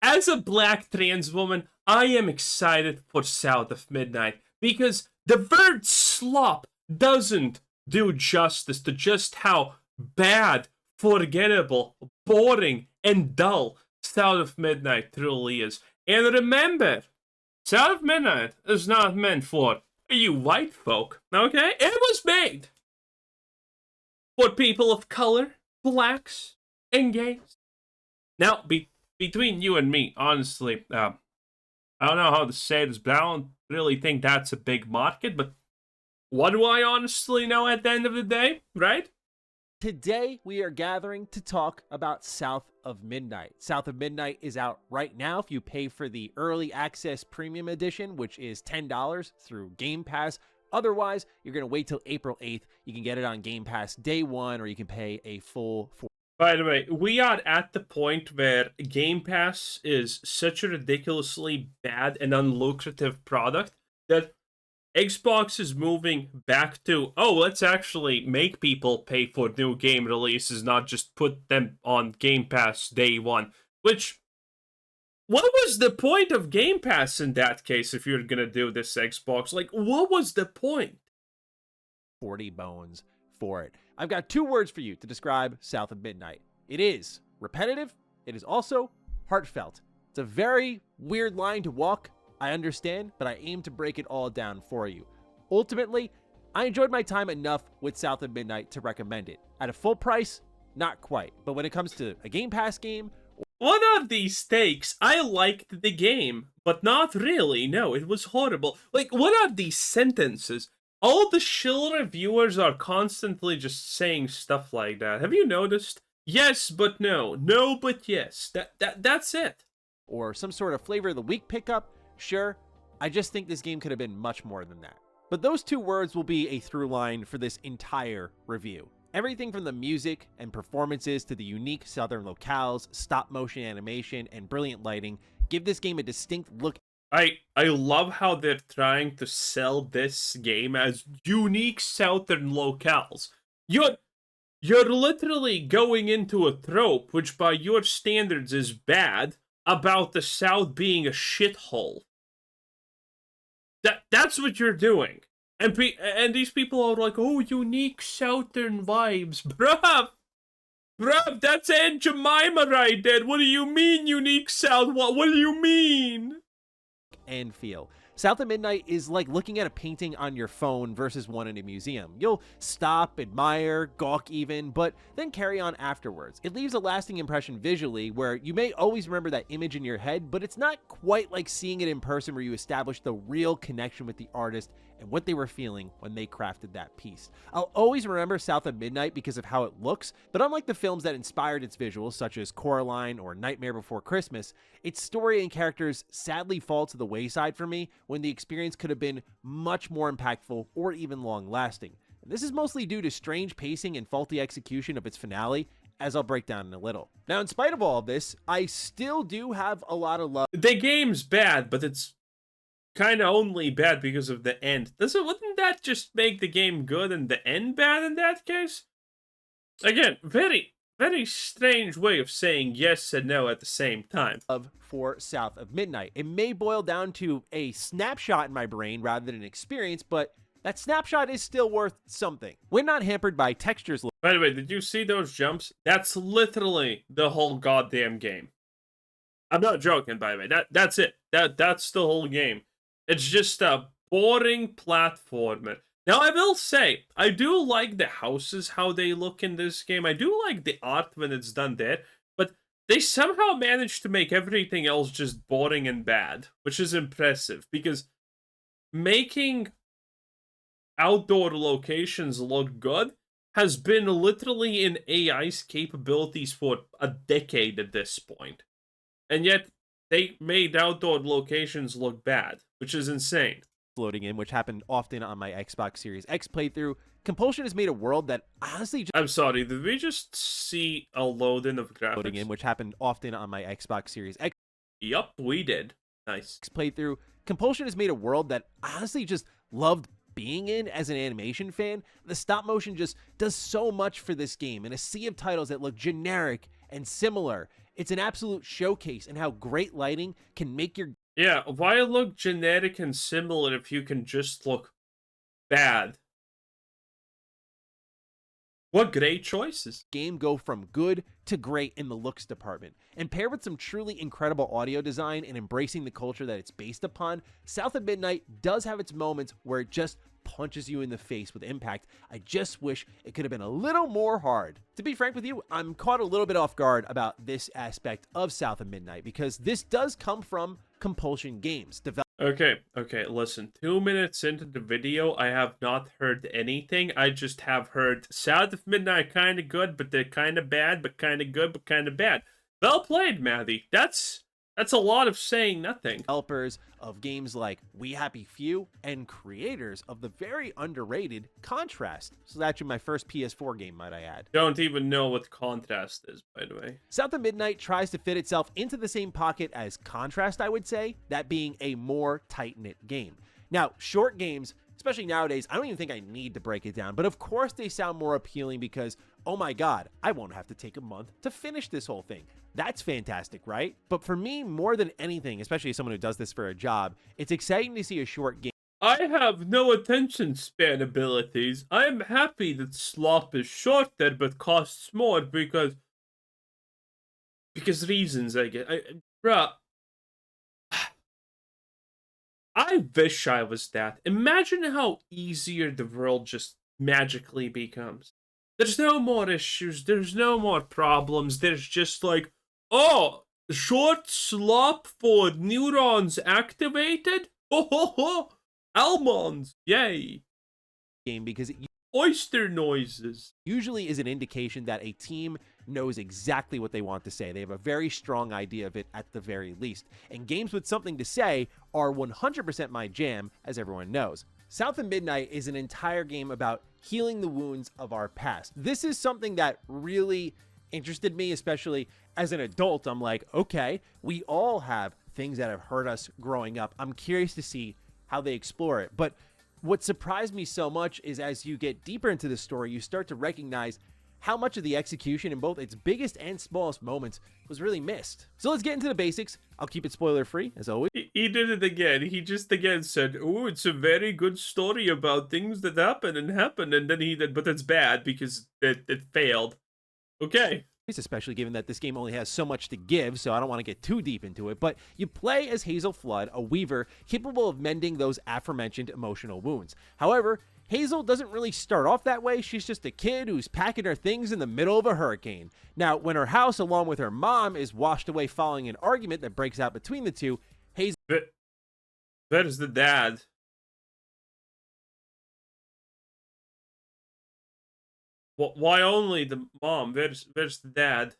as a black trans woman, I am excited for South of Midnight because the word slop doesn't do justice to just how bad, forgettable, boring, and dull South of Midnight truly is. And remember, South of Midnight is not meant for you white folk, okay? It was made for people of color, blacks, and gays. Now, between you and me, honestly, I don't know how to say this, but I don't really think that's a big market. But what do I honestly know at the end of the day, right? Today, we are gathering to talk about South of Midnight. South of Midnight is out right now if you pay for the Early Access Premium Edition, which is $10 through Game Pass. Otherwise, you're going to wait till April 8th. You can get it on Game Pass day one, or you can pay a full By the way, we are at the point where Game Pass is such a ridiculously bad and unlucrative product that Xbox is moving back to, oh, let's actually make people pay for new game releases, not just put them on Game Pass day one. Which, what was the point of Game Pass in that case if you're gonna do this, Xbox? Like, what was the point? 40 bones for it. I've got two words for you to describe South of Midnight. It is repetitive. It is also heartfelt. It's a very weird line to walk, I understand, but I aim to break it all down for you. Ultimately, I enjoyed my time enough with South of Midnight to recommend it. At a full price, not quite. But when it comes to a Game Pass game, What are these stakes? I liked the game, but not really. No, it was horrible. Like, what are these sentences? All the shill reviewers are constantly just saying stuff like that. Have you noticed? Yes, but no. No, but yes. That's it. or some sort of flavor of the week pickup, sure, I just think this game could have been much more than that. But those two words will be a through line for this entire review. Everything from the music and performances to the unique southern locales, stop motion animation, and brilliant lighting give this game a distinct look. I love how they're trying to sell this game as unique southern locales. You're literally going into a trope which by your standards is bad about the South being a shithole. That's what you're doing. And these people are like, oh, unique southern vibes. Bruv, that's Aunt Jemima right there. What do you mean, unique South? What do you mean? And feel. South of Midnight is like looking at a painting on your phone versus one in a museum. You'll stop, admire, gawk even, but then carry on afterwards. It leaves a lasting impression visually where you may always remember that image in your head, but it's not quite like seeing it in person where you establish the real connection with the artist and what they were feeling when they crafted that piece. I'll always remember South of Midnight because of how it looks, but unlike the films that inspired its visuals, such as Coraline or Nightmare Before Christmas, its story and characters sadly fall to the wayside for me when the experience could have been much more impactful or even long-lasting. And this is mostly due to strange pacing and faulty execution of its finale, as I'll break down in a little. Now, in spite of all of this, I still do have a lot of love. The game's bad, but it's kind of only bad because of the end. Wouldn't that just make the game good and the end bad in that case? Again, very, very strange way of saying yes and no at the same time. For South of Midnight. It may boil down to a snapshot in my brain rather than an experience, but that snapshot is still worth something. We're not hampered by textures. By the way, did you see those jumps? That's literally the whole goddamn game. I'm not joking, by the way. That's it. That's the whole game. It's just a boring platformer. Now, I will say, I do like the houses, how they look in this game. I do like the art when it's done there. But they somehow managed to make everything else just boring and bad. Which is impressive. Because making outdoor locations look good has been literally in AI's capabilities for a decade at this point. And yet, they made outdoor locations look bad, which is insane. Loading in, which happened often on my Xbox Series X playthrough. Compulsion has made a world that honestly just... I'm sorry, did we just see a load-in of graphics? Loading in, which happened often on my Xbox Series X. Yup, we did. Nice. Playthrough. Compulsion has made a world that honestly just loved being in as an animation fan. The stop motion just does so much for this game in a sea of titles that look generic and similar. It's an absolute showcase in how great lighting can make your Yeah, why look generic and similar if you can just look bad? What great choices. game go from good to great in the looks department. And paired with some truly incredible audio design and embracing the culture that it's based upon, South of Midnight does have its moments where it just punches you in the face with impact. I just wish it could have been a little more hard. To be frank with you, I'm caught a little bit off guard about this aspect of South of Midnight because this does come from Compulsion Games. Okay, listen. 2 minutes into the video, I have not heard anything. I just have heard South of Midnight kind of good, but they're kind of bad, but kind of good, but kind of bad. Well played, Matty. That's a lot of saying nothing. Developers of games like We Happy Few and creators of the very underrated Contrast. This is actually my first PS4 game, might I add. Don't even know what Contrast is, by the way. South of Midnight tries to fit itself into the same pocket as Contrast, I would say, that being a more tight-knit game. Now, short games, especially nowadays, I don't even think I need to break it down, but of course they sound more appealing because, oh my god, I won't have to take a month to finish this whole thing. That's fantastic, right? But for me, more than anything, especially as someone who does this for a job, it's exciting to see a short game. I have no attention span abilities. I am happy that Slop is shorter but costs more because reasons, I guess. Bruh. I wish I was that. Imagine how easier the world just magically becomes. There's no more issues, there's no more problems, there's just like, oh, short slop for neurons activated? Ho ho ho! Almonds! Yay! Game because it Oyster noises. usually is an indication that a team knows exactly what they want to say. They have a very strong idea of it at the very least. And games with something to say are 100% my jam, as everyone knows. South of Midnight is an entire game about healing the wounds of our past. This is something that really interested me, especially as an adult. I'm like, okay, we all have things that have hurt us growing up. I'm curious to see how they explore it. But what surprised me so much is as you get deeper into the story, you start to recognize how much of the execution in both its biggest and smallest moments was really missed. So let's get into the basics. I'll keep it spoiler free, as always. He did it again. He just again said, oh, it's a very good story about things that happen, and then he did, but that's bad because it failed. Okay. Especially given that this game only has so much to give, so I don't want to get too deep into it, but you play as Hazel Flood, a weaver capable of mending those aforementioned emotional wounds. However, Hazel doesn't really start off that way. She's just a kid who's packing her things in the middle of a hurricane. Now, when her house, along with her mom, is washed away following an argument that breaks out between the two, Hazel... Where's the dad? Why only the mom? Where's the dad?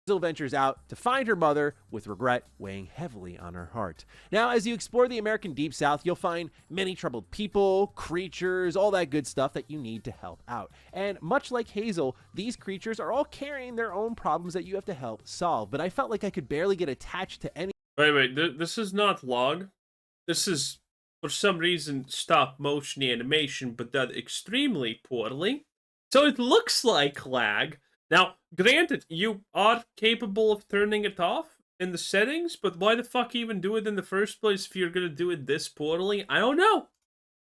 Hazel ventures out to find her mother, with regret weighing heavily on her heart. Now, as you explore the American Deep South, you'll find many troubled people, creatures, all that good stuff that you need to help out. And much like Hazel, these creatures are all carrying their own problems that you have to help solve. But I felt like I could barely get attached to any... Wait, this is not log. This is, for some reason, stop motion animation, but done extremely poorly. So it looks like lag. Now, granted, you are capable of turning it off in the settings, but why the fuck even do it in the first place if you're gonna do it this poorly? I don't know.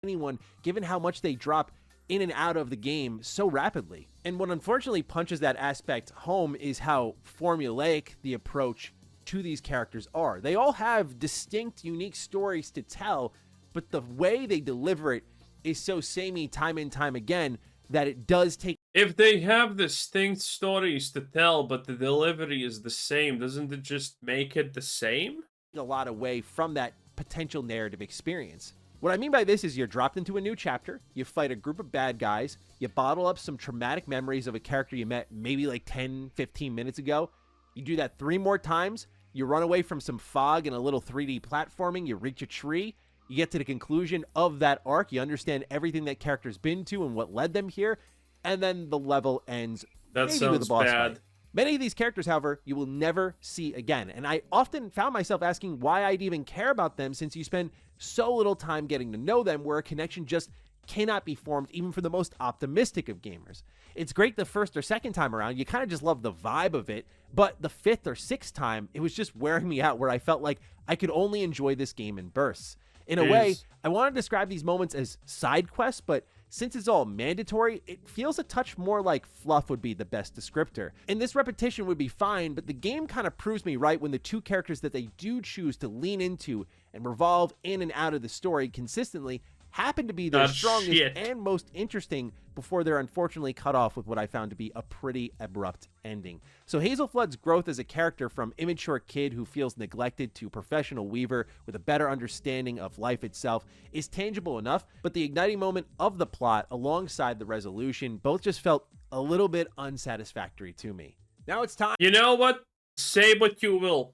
Anyone, given how much they drop in and out of the game so rapidly. And what unfortunately punches that aspect home is how formulaic the approach to these characters are. They all have distinct, unique stories to tell, but the way they deliver it is so samey time and time again that it does take... If they have distinct stories to tell, but the delivery is the same, doesn't it just make it the same? a lot away from that potential narrative experience. What I mean by this is you're dropped into a new chapter, you fight a group of bad guys, you bottle up some traumatic memories of a character you met maybe like 10, 15 minutes ago, you do that 3 more times, you run away from some fog and a little 3D platforming, you reach a tree, you get to the conclusion of that arc, you understand everything that character's been to and what led them here, and then the level ends that maybe sounds with a boss bad. fight. Many of these characters, however, you will never see again, and I often found myself asking why I'd even care about them since you spend so little time getting to know them, where a connection just cannot be formed even for the most optimistic of gamers. It's great the first or second time around, you kind of just love the vibe of it, but the fifth or sixth time, it was just wearing me out where I felt like I could only enjoy this game in bursts. In a way, I want to describe these moments as side quests, but since it's all mandatory, it feels a touch more like fluff would be the best descriptor. And this repetition would be fine, but the game kind of proves me right when the two characters that they do choose to lean into and revolve in and out of the story consistently happen to be their strongest and most interesting before they're unfortunately cut off with what I found to be a pretty abrupt ending. So Hazel Flood's growth as a character from immature kid who feels neglected to professional weaver with a better understanding of life itself is tangible enough, but the igniting moment of the plot alongside the resolution both just felt a little bit unsatisfactory to me. Now it's time. You know what? Say what you will.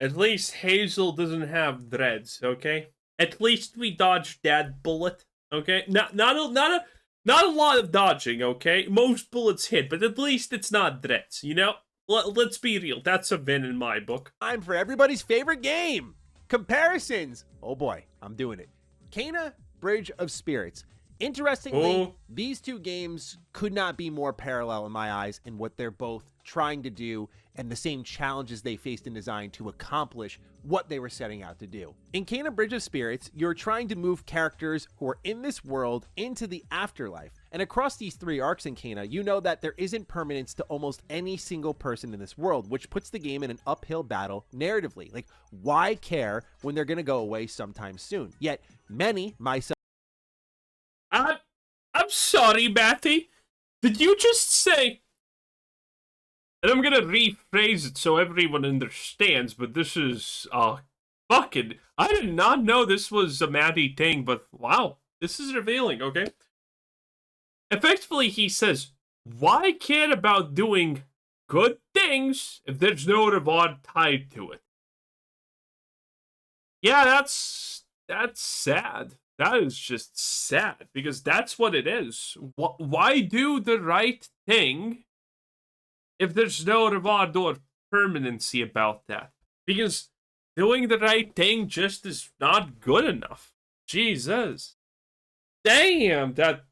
At least Hazel doesn't have dreads, okay? At least we dodged that bullet, okay? Not a lot of dodging, okay? Most bullets hit, but at least it's not dreads, you know? Let's be real. That's a win in my book. Time for everybody's favorite game. Comparisons. Oh boy, I'm doing it. Kena, Bridge of Spirits. Interestingly, these two games could not be more parallel in my eyes in what they're both trying to do and the same challenges they faced in design to accomplish what they were setting out to do. In Kena Bridge of Spirits, you're trying to move characters who are in this world into the afterlife. And across these three arcs in Kena, you know that there isn't permanence to almost any single person in this world, which puts the game in an uphill battle narratively. Like, why care when they're going to go away sometime soon? Yet, many, myself... I'm sorry, Matty. Did you just say... And I'm gonna rephrase it so everyone understands, but this is, fucking... I did not know this was a Matty thing, but wow. This is revealing, okay? Effectively, he says, why care about doing good things if there's no reward tied to it? Yeah, that's sad. That is just sad, because that's what it is. Why do the right thing if there's no reward or permanency about that? Because doing the right thing just is not good enough. Jesus. Damn, that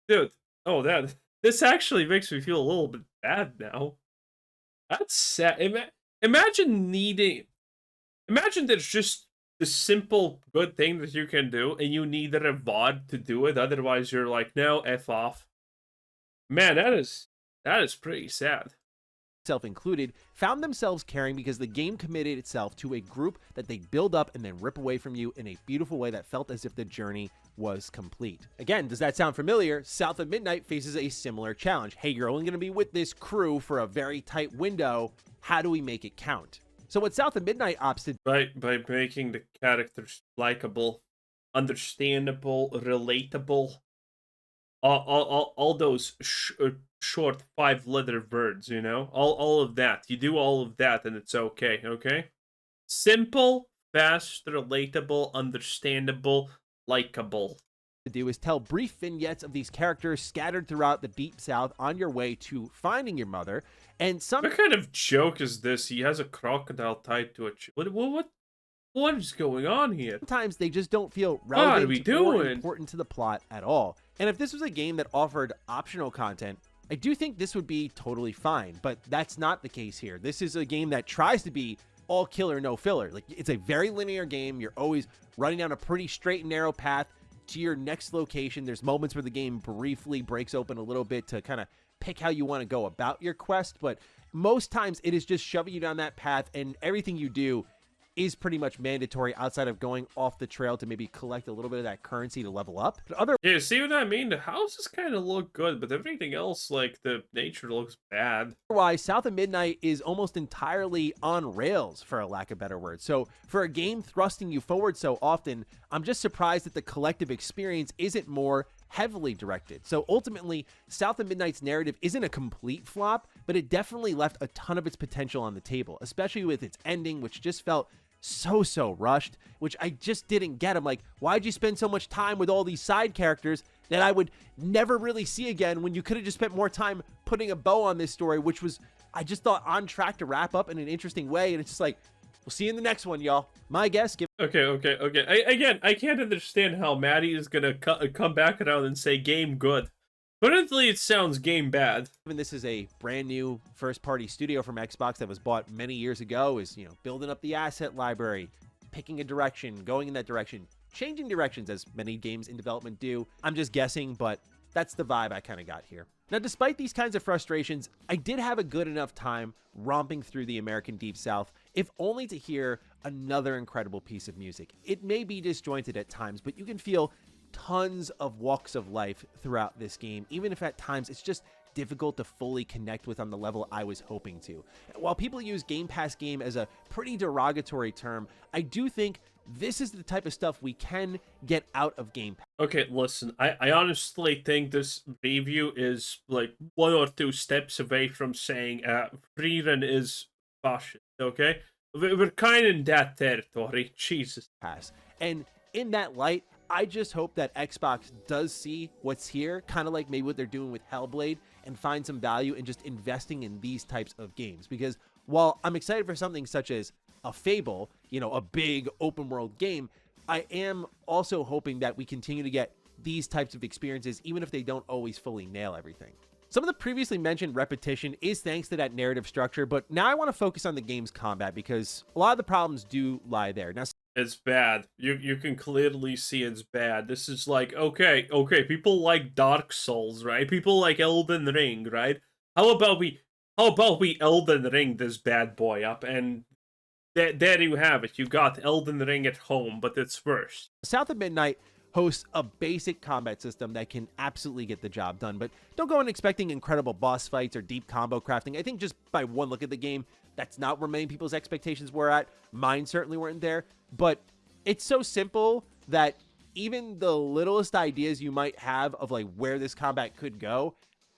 dude. Oh, this actually makes me feel a little bit bad now. That's sad. Imagine there's just the simple good thing that you can do, and you need a reward to do it. Otherwise, you're like, no, F off. Man, that is pretty sad. Self included, found themselves caring because the game committed itself to a group that they build up and then rip away from you in a beautiful way that felt as if the journey was complete. Again, does that sound familiar? South of Midnight faces a similar challenge. Hey, you're only going to be with this crew for a very tight window. How do we make it count? So what South of Midnight opts to... By making the characters likable, understandable, relatable. All those short 5-letter words, you know? All of that. You do all of that and it's okay, okay? Simple, fast, relatable, understandable, likable. To do is tell brief vignettes of these characters scattered throughout the Deep South on your way to finding your mother. And some... What kind of joke is this? He has a crocodile tied to a... What is going on here? Sometimes they just don't feel relevant or important to the plot at all. And if this was a game that offered optional content, I do think this would be totally fine, but that's not the case here. This is a game that tries to be all killer, no filler. Like, it's a very linear game. You're always running down a pretty straight and narrow path to your next location. There's moments where the game briefly breaks open a little bit to kind of pick how you want to go about your quest, but most times it is just shoving you down that path, and everything you do is pretty much mandatory outside of going off the trail to maybe collect a little bit of that currency to level up. But yeah, see what I mean? The houses kind of look good, but everything else, like the nature, looks bad. Otherwise, South of Midnight is almost entirely on rails, for a lack of better word. So for a game thrusting you forward so often, I'm just surprised that the collective experience isn't more heavily directed. So ultimately, South of Midnight's narrative isn't a complete flop, but it definitely left a ton of its potential on the table, especially with its ending, which just felt so rushed, which I just didn't get. I'm like, why'd you spend so much time with all these side characters that I would never really see again when you could have just spent more time putting a bow on this story, which was, I just thought, on track to wrap up in an interesting way. And it's just like, We'll see you in the next one, y'all. My guess, Okay. I can't understand how Maddie is gonna come back around and say game good. Currently, it sounds game bad. given this is a brand new first-party studio from Xbox that was bought many years ago, is, building up the asset library, picking a direction, going in that direction, changing directions as many games in development do. I'm just guessing, but that's the vibe I kind of got here. Now, despite these kinds of frustrations, I did have a good enough time romping through the American Deep South, if only to hear another incredible piece of music. It may be disjointed at times, but you can feel tons of walks of life throughout this game, even if at times it's just difficult to fully connect with on the level I was hoping to. While people use Game Pass game as a pretty derogatory term, I do think this is the type of stuff we can get out of Game Pass. Okay, listen, I honestly think this review is like 1 or 2 steps away from saying Freerun is fascist, okay? We're kind of in that territory, Jesus. Pass. And in that light, I just hope that Xbox does see what's here, kind of like maybe what they're doing with Hellblade, and find some value in just investing in these types of games. Because while I'm excited for something such as a Fable, a big open world game, I am also hoping that we continue to get these types of experiences, even if they don't always fully nail everything. Some of the previously mentioned repetition is thanks to that narrative structure, but now I want to focus on the game's combat because a lot of the problems do lie there. Now, it's bad. You can clearly see it's bad. This is like, okay, people like Dark Souls, right? People like Elden Ring, right? How about we Elden Ring this bad boy up, and there you have it. You got Elden Ring at home, but it's worse. South of Midnight hosts a basic combat system that can absolutely get the job done, but don't go in expecting incredible boss fights or deep combo crafting. I think just by one look at the game, that's not where many people's expectations were at. Mine certainly weren't there, but it's so simple that even the littlest ideas you might have of like where this combat could go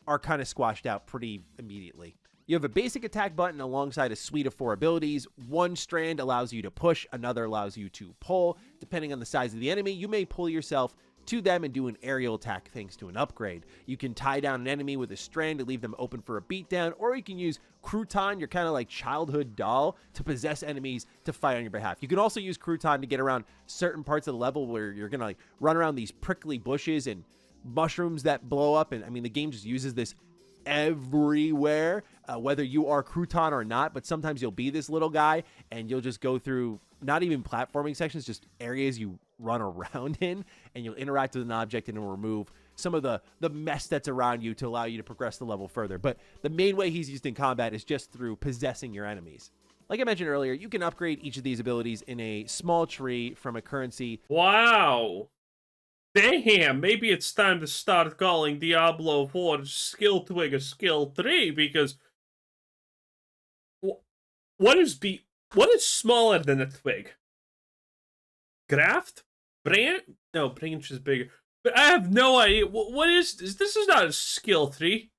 are kind of squashed out pretty immediately. You have a basic attack button alongside a suite of 4 abilities. One strand allows you to push, another allows you to pull. Depending on the size of the enemy, you may pull yourself to them and do an aerial attack thanks to an upgrade. You can tie down an enemy with a strand to leave them open for a beatdown, or you can use Crouton, your kind of like childhood doll, to possess enemies to fight on your behalf. You can also use Crouton to get around certain parts of the level where you're gonna like run around these prickly bushes and mushrooms that blow up, and I mean the game just uses this everywhere, whether you are Crouton or not, but sometimes you'll be this little guy and you'll just go through not even platforming sections, just areas you run around in, and you'll interact with an object and it'll remove some of the mess that's around you to allow you to progress the level further. But the main way he's used in combat is just through possessing your enemies. Like I mentioned earlier, you can upgrade each of these abilities in a small tree from a currency. Wow. Damn, maybe it's time to start calling Diablo 4 skill twig a skill 3, because what is smaller than a twig? Graft? Branch? No, branch is bigger. But I have no idea. What is this? This is not a skill 3.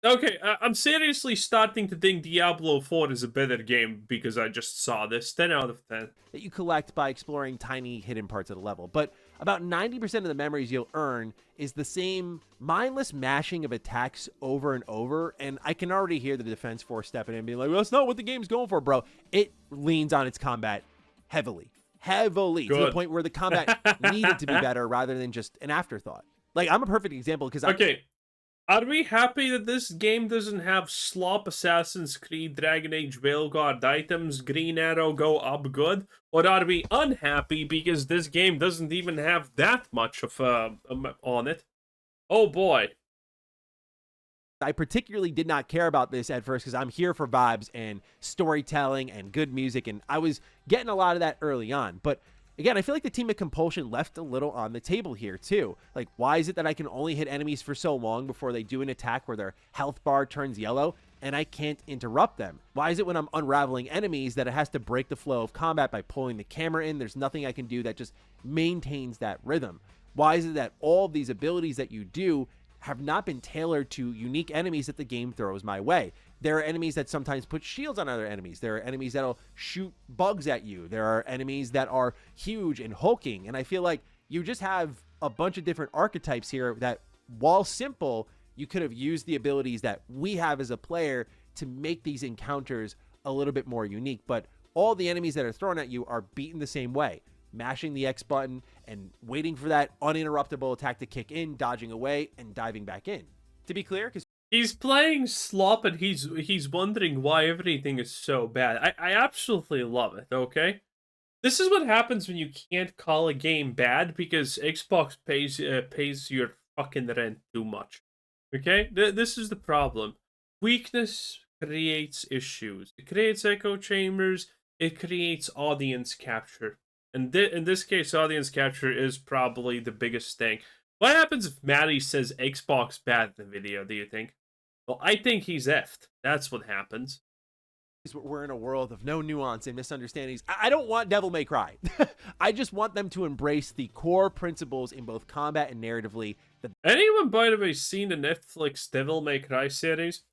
Okay, I'm seriously starting to think Diablo 4 is a better game because I just saw this. 10 out of 10. That you collect by exploring tiny hidden parts of the level. But about 90% of the memories you'll earn is the same mindless mashing of attacks over and over, and I can already hear the defense force stepping in and being like, well, that's not what the game's going for, bro. It leans on its combat heavily. Good. To the point where the combat needed to be better rather than just an afterthought. Like, I'm a perfect example because okay. Are we happy that this game doesn't have slop Assassin's Creed Dragon Age Veilguard items, Green Arrow go up good? Or are we unhappy because this game doesn't even have that much of on it? Oh boy. I particularly did not care about this at first because I'm here for vibes and storytelling and good music, and I was getting a lot of that early on. But again, I feel like the team at Compulsion left a little on the table here too. Like, why is it that I can only hit enemies for so long before they do an attack where their health bar turns yellow and I can't interrupt them? Why is it when I'm unraveling enemies that it has to break the flow of combat by pulling the camera in? There's nothing I can do that just maintains that rhythm. Why is it that all of these abilities that you do have not been tailored to unique enemies that the game throws my way? There are enemies that sometimes put shields on other enemies. There are enemies that'll shoot bugs at you. There are enemies that are huge and hulking. And I feel like you just have a bunch of different archetypes here that, while simple, you could have used the abilities that we have as a player to make these encounters a little bit more unique. But all the enemies that are thrown at you are beaten the same way, mashing the X button and waiting for that uninterruptible attack to kick in, dodging away, and diving back in. To be clear, because He's playing slop and he's wondering why everything is so bad. I absolutely love it, okay? This is what happens when you can't call a game bad because Xbox pays your fucking rent too much. Okay? This is the problem. Weakness creates issues. It creates echo chambers. It creates audience capture. And in this case, audience capture is probably the biggest thing. What happens if Matty says Xbox bad in the video, do you think? Well, I think he's effed. That's what happens. we're in a world of no nuance and misunderstandings. I don't want Devil May Cry. I just want them to embrace the core principles in both combat and narratively. Anyone, by the way, seen the Netflix Devil May Cry series?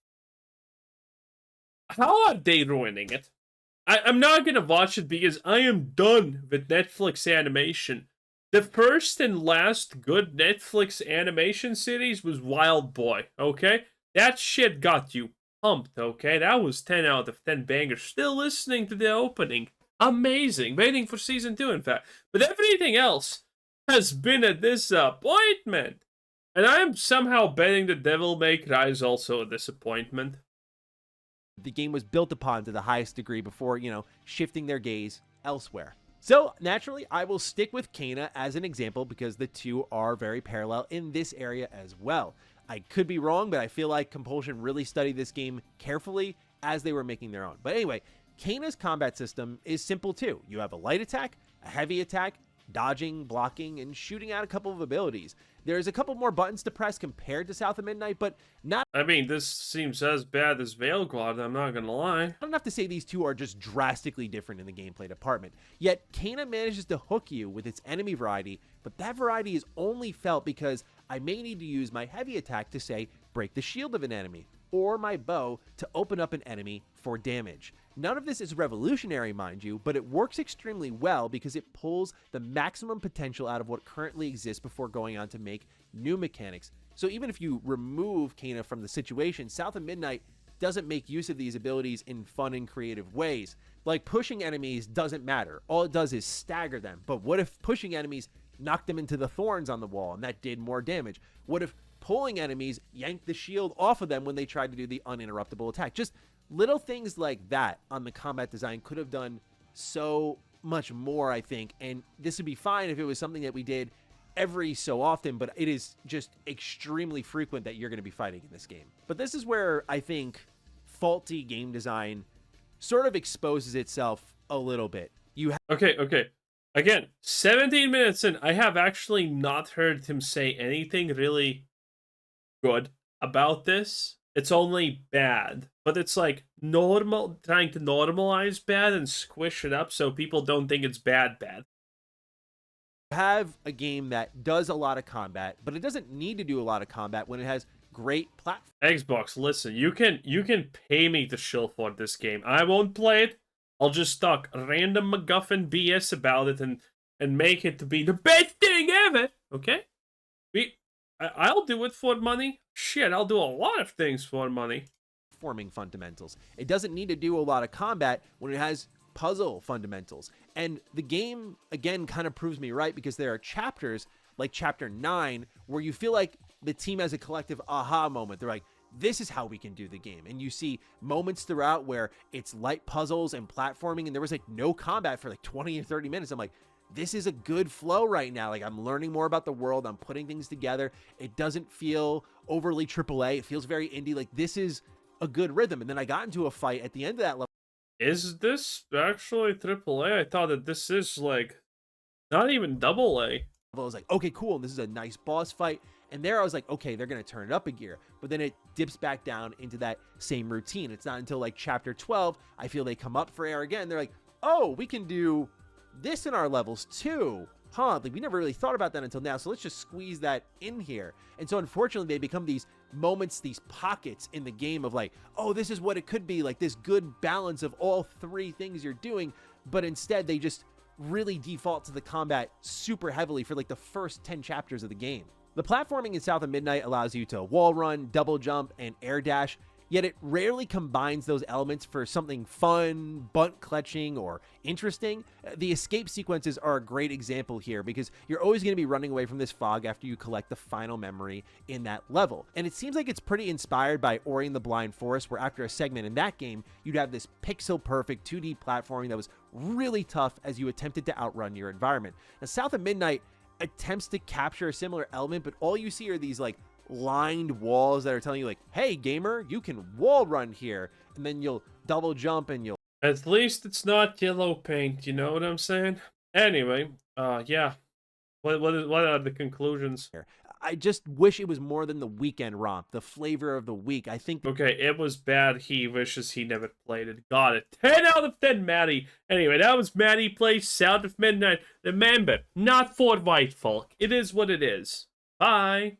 How are they ruining it? I'm not gonna watch it because I am done with Netflix animation. The first and last good Netflix animation series was Wild Boy, okay? That shit got you pumped, okay? That was 10 out of 10 bangers. Still listening to the opening. Amazing. Waiting for season 2, in fact. But everything else has been a disappointment. And I am somehow betting the Devil May Cry is also a disappointment. The game was built upon to the highest degree before, shifting their gaze elsewhere. So, naturally, I will stick with Kena as an example because the two are very parallel in this area as well. I could be wrong, but I feel like Compulsion really studied this game carefully as they were making their own. But anyway, Kena's combat system is simple too. You have a light attack, a heavy attack, dodging, blocking, and shooting out a couple of abilities. There's a couple more buttons to press compared to South of Midnight, but not... I mean, this seems as bad as Veilguard, I'm not gonna lie. I don't have to say these two are just drastically different in the gameplay department. Yet, Kena manages to hook you with its enemy variety, but that variety is only felt because I may need to use my heavy attack to, say, break the shield of an enemy, or my bow to open up an enemy for damage. None of this is revolutionary, mind you, but it works extremely well because it pulls the maximum potential out of what currently exists before going on to make new mechanics. So even if you remove Kena from the situation, South of Midnight doesn't make use of these abilities in fun and creative ways. Like pushing enemies doesn't matter. All it does is stagger them. But what if pushing enemies knocked them into the thorns on the wall and that did more damage? What if pulling enemies yanked the shield off of them when they tried to do the uninterruptible attack? Just little things like that on the combat design could have done so much more, I think. And this would be fine if it was something that we did every so often, but it is just extremely frequent that you're going to be fighting in this game. But this is where I think faulty game design sort of exposes itself a little bit. Okay. Again, 17 minutes in, I have actually not heard him say anything really good about this. It's only bad, but it's like normal, trying to normalize bad and squish it up so people don't think it's bad. Have a game that does a lot of combat, but it doesn't need to do a lot of combat when it has great platform. Xbox, listen, you can pay me to shill for this game. I won't play it. I'll just talk random MacGuffin BS about it and make it to be the best thing ever. Okay? I'll do it for money. Shit, I'll do a lot of things for money. Forming fundamentals. It doesn't need to do a lot of combat when it has puzzle fundamentals. And the game, again, kind of proves me right because there are chapters, like Chapter 9, where you feel like the team has a collective aha moment. They're like, this is how we can do the game. And you see moments throughout where it's light puzzles and platforming, and there was like no combat for like 20 or 30 minutes. I'm like, this is a good flow right now. Like, I'm learning more about the world. I'm putting things together. It doesn't feel overly AAA. It feels very indie. Like, this is a good rhythm. And then I got into a fight at the end of that level. Is this actually AAA? I thought that this is, like, not even AA. I was like, okay, cool. This is a nice boss fight. And there I was like, okay, they're going to turn it up a gear. But then it dips back down into that same routine. It's not until, like, Chapter 12, I feel they come up for air again. They're like, oh, we can do this in our levels too, huh? Like, we never really thought about that until now, so let's just squeeze that in here. And so unfortunately they become these moments, these pockets in the game of like, oh, this is what it could be, like this good balance of all three things you're doing, but instead they just really default to the combat super heavily for like the first 10 chapters of the game. The platforming in South of Midnight allows you to wall run, double jump, and air dash. yet it rarely combines those elements for something fun, bunt clutching, or interesting. The escape sequences are a great example here because you're always going to be running away from this fog after you collect the final memory in that level. And it seems like it's pretty inspired by Ori and the Blind Forest, where after a segment in that game, you'd have this pixel perfect 2D platforming that was really tough as you attempted to outrun your environment. Now, South of Midnight attempts to capture a similar element, but all you see are these like lined walls that are telling you like, hey gamer, you can wall run here, and then you'll double jump and you'll At least it's not yellow paint, you know what I'm saying? Anyway, yeah. What are the conclusions? I just wish it was more than the weekend romp, the flavor of the week. I think Okay, it was bad. He wishes he never played it. Got it. 10 out of 10, Maddie. Anyway, that was Maddie Plays South of Midnight. Remember, not for white folk. It is what it is. Bye.